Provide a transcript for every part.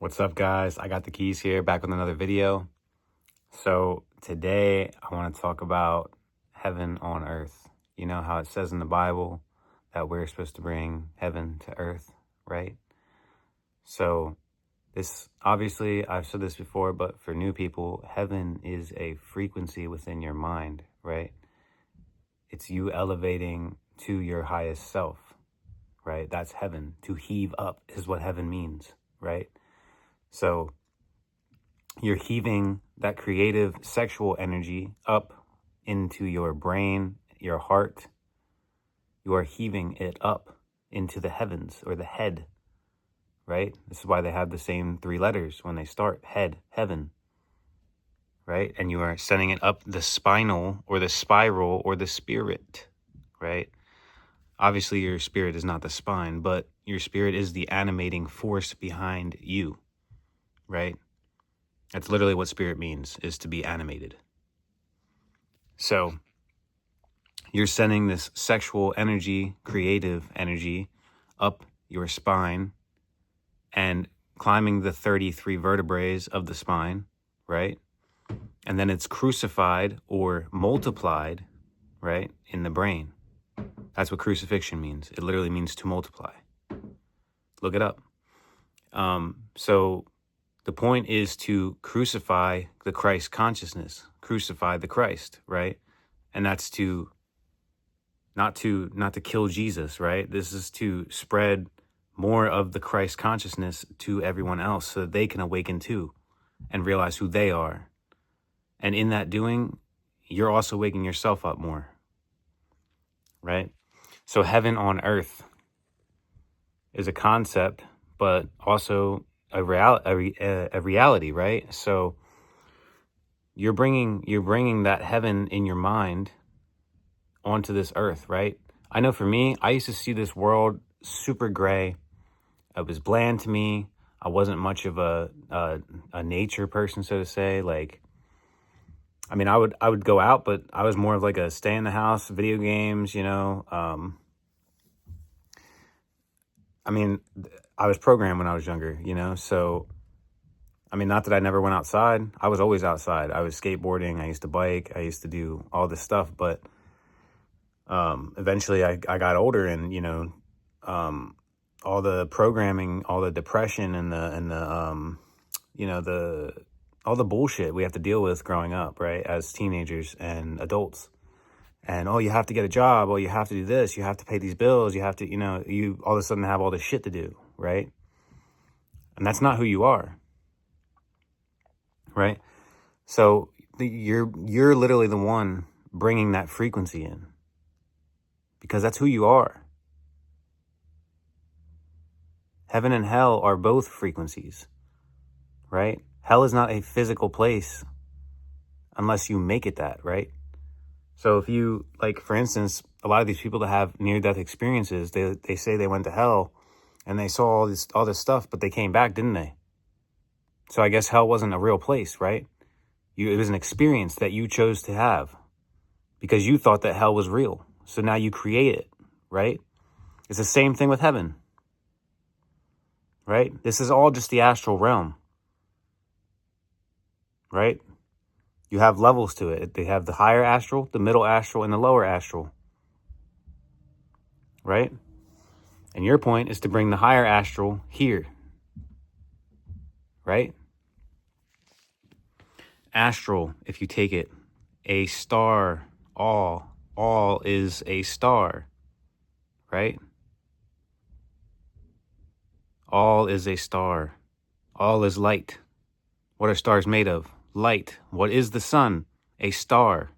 What's up, guys? I got the keys here, back with another video. So today I want to talk about heaven on earth. You know how it says in the Bible that we're supposed to bring heaven to earth, right? So this, obviously, I've said this before, but for new people, heaven is a frequency within your mind, right? It's you elevating to your highest self, right? That's heaven. To heave up is what heaven means, right? So you're heaving that creative sexual energy up into your brain, your heart. You are heaving it up into the heavens or the head, right? This is why they have the same three letters when they start: head, heaven, right? And you are sending it up the spinal or the spiral or the spirit, right? Obviously, your spirit is not the spine, but your spirit is the animating force behind you, right? That's literally what spirit means, is to be animated. So you're sending this sexual energy, creative energy up your spine and climbing the 33 vertebrae of the spine, right? And then it's crucified or multiplied, right, in the brain. That's what crucifixion means. It literally means to multiply. Look it up. So the point is to crucify the Christ consciousness, crucify the Christ, right? And that's to not to kill Jesus, right? This is to spread more of the Christ consciousness to everyone else so that they can awaken too and realize who they are. And in that doing, you're also waking yourself up more, right? So heaven on earth is a concept, but also a reality, right? So you're bringing that heaven in your mind onto this earth, right? I know for me, I used to see this world super gray. It was bland to me. I wasn't much of a nature person, so to say. Like, I mean, I would go out, but I was more of like a stay in the house, video games, you know. I mean, I was programmed when I was younger, you know. So, I mean, not that I never went outside. I was always outside. I was skateboarding. I used to bike. I used to do all this stuff. But eventually I got older, and, you know, all the programming, all the depression and the you know, all the bullshit we have to deal with growing up, right, as teenagers and adults. And, oh, you have to get a job. Oh, you have to do this. You have to pay these bills. You have to, you know, you all of a sudden have all this shit to do, right? And that's not who you are, right? So you're literally the one bringing that frequency in, because that's who you are. Heaven and hell are both frequencies, right? Hell is not a physical place unless you make it that, right? So if you, like, for instance, a lot of these people that have near-death experiences, they say they went to hell and they saw all this stuff, but they came back, didn't they? So I guess hell wasn't a real place, right? It was an experience that you chose to have because you thought that hell was real. So now you create it, right? It's the same thing with heaven, right? This is all just the astral realm, right? You have levels to it. They have the higher astral, the middle astral, and the lower astral, right? And your point is to bring the higher astral here, right? Astral, if you take it, a star, all is a star, right? All is a star. All is light. What are stars made of? Light. What is the sun? A star,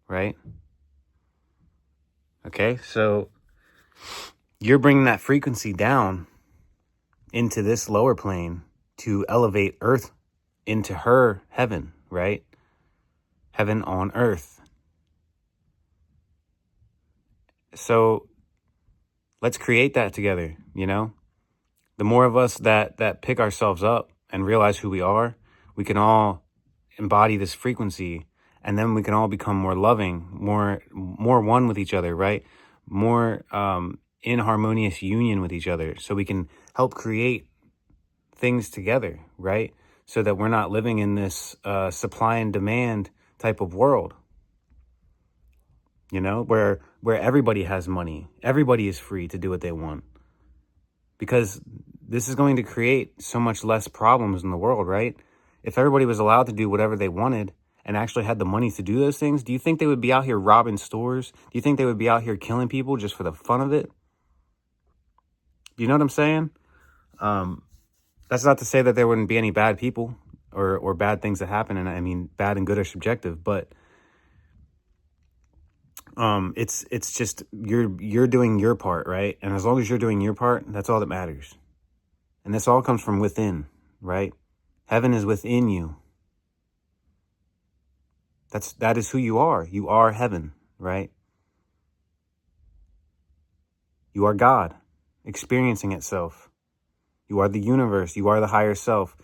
right? Okay, so you're bringing that frequency down into this lower plane to elevate Earth into her heaven, right? Heaven on earth. So let's create that together, you know? The more of us that pick ourselves up and realize who we are, we can all embody this frequency, and then we can all become more loving, more one with each other, right? More in harmonious union with each other, so we can help create things together, right? So that we're not living in this supply and demand type of world, where everybody has money, everybody is free to do what they want, because this is going to create so much less problems in the world, right? If everybody was allowed to do whatever they wanted and actually had the money to do those things, do you think they would be out here robbing stores? Do you think they would be out here killing people just for the fun of it? Do you know what I'm saying? That's not to say that there wouldn't be any bad people or bad things that happen. And I mean, bad and good are subjective, but it's just you're doing your part, right? And as long as you're doing your part, that's all that matters. And this all comes from within, right? Heaven is within you. That is who you are. You are heaven, right? You are God experiencing itself. You are the universe. You are the higher self.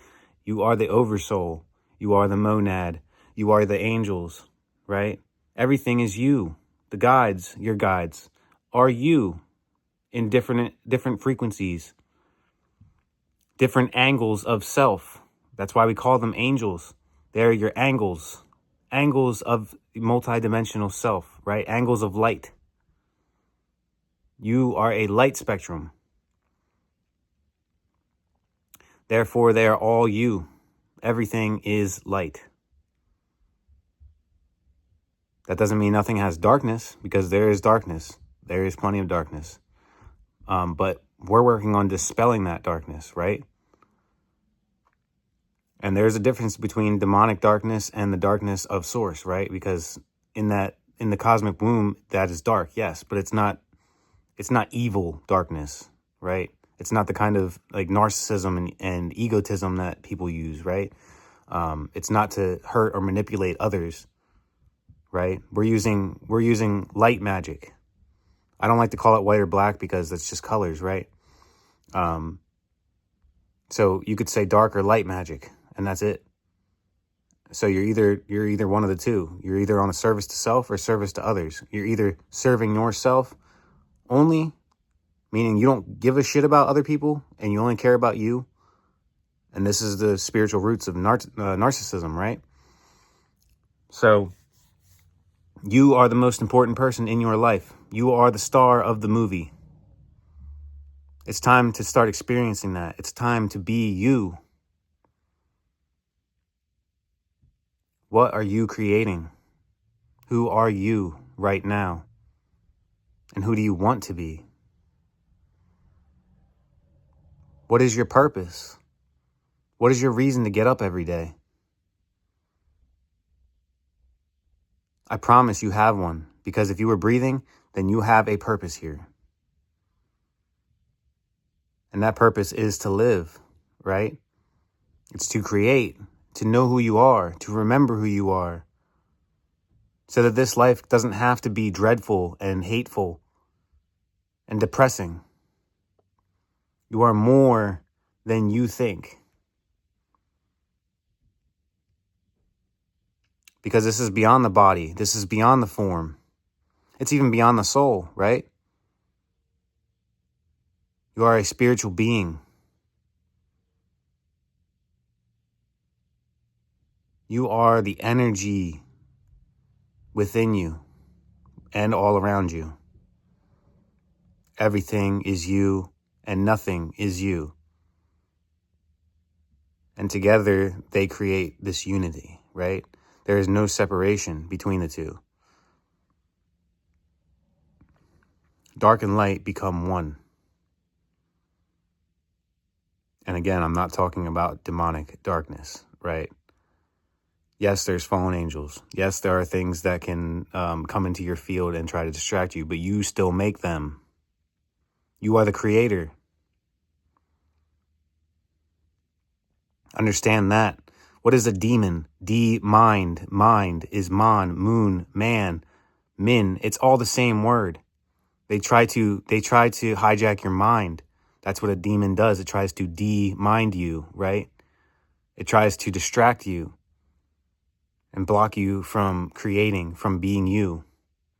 You are the oversoul. You are the monad. You are the angels, right? Everything is you. The guides, your guides, are you in different frequencies, different angles of self. That's why we call them angels. They're your angles of multidimensional self, right? Angles of light. You are a light spectrum. Therefore, they are all you. Everything is light. That doesn't mean nothing has darkness, because there is darkness. There is plenty of darkness. But we're working on dispelling that darkness, right? And there's a difference between demonic darkness and the darkness of source, right? Because in the cosmic womb, that is dark, yes, but it's not evil darkness, right? It's not the kind of like narcissism and egotism that people use, right? It's not to hurt or manipulate others, right? We're using light magic. I don't like to call it white or black because that's just colors, right? So you could say dark or light magic, and that's it. So you're either one of the two. You're either on a service to self or service to others. You're either serving yourself only, meaning you don't give a shit about other people and you only care about you. And this is the spiritual roots of narcissism, right? So you are the most important person in your life. You are the star of the movie. It's time to start experiencing that. It's time to be you. What are you creating? Who are you right now? And who do you want to be? What is your purpose? What is your reason to get up every day? I promise you have one, because if you were breathing, then you have a purpose here. And that purpose is to live, right? It's to create, to know who you are, to remember who you are, so that this life doesn't have to be dreadful and hateful and depressing. You are more than you think. Because this is beyond the body. This is beyond the form. It's even beyond the soul, right? You are a spiritual being. You are the energy within you and all around you. Everything is you and nothing is you. And together they create this unity, right? There is no separation between the two. Dark and light become one. And again, I'm not talking about demonic darkness, right? Yes, there's fallen angels. Yes, there are things that can come into your field and try to distract you, but you still make them. You are the creator. Understand that. What is a demon? Mind. Mind is mon, moon, man, min. It's all the same word. They try to hijack your mind. That's what a demon does. It tries to de-mind you, right? It tries to distract you and block you from creating, from being you,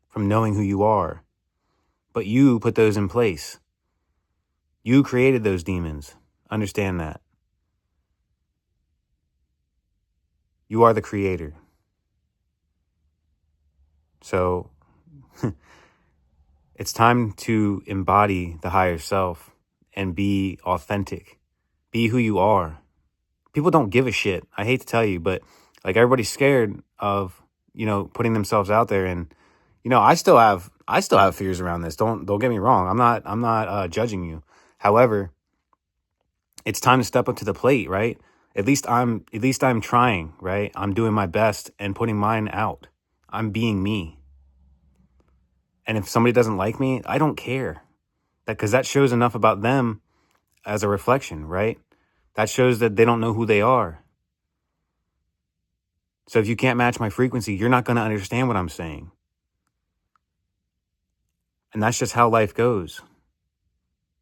from knowing who you are. But you put those in place. You created those demons. Understand that. You are the creator. So it's time to embody the higher self and be authentic. Be who you are. People don't give a shit. I hate to tell you, but like everybody's scared of, putting themselves out there. And, I still have fears around this. Don't get me wrong. I'm not judging you. However, it's time to step up to the plate, right? At least I'm trying, right? I'm doing my best and putting mine out. I'm being me. And if somebody doesn't like me, I don't care. Because that shows enough about them as a reflection, right? That shows that they don't know who they are. So if you can't match my frequency, you're not going to understand what I'm saying. And that's just how life goes.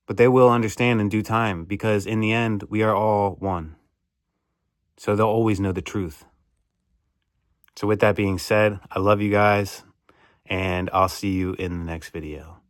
But they will understand in due time, because in the end, we are all one. So they'll always know the truth. So with that being said, I love you guys, and I'll see you in the next video.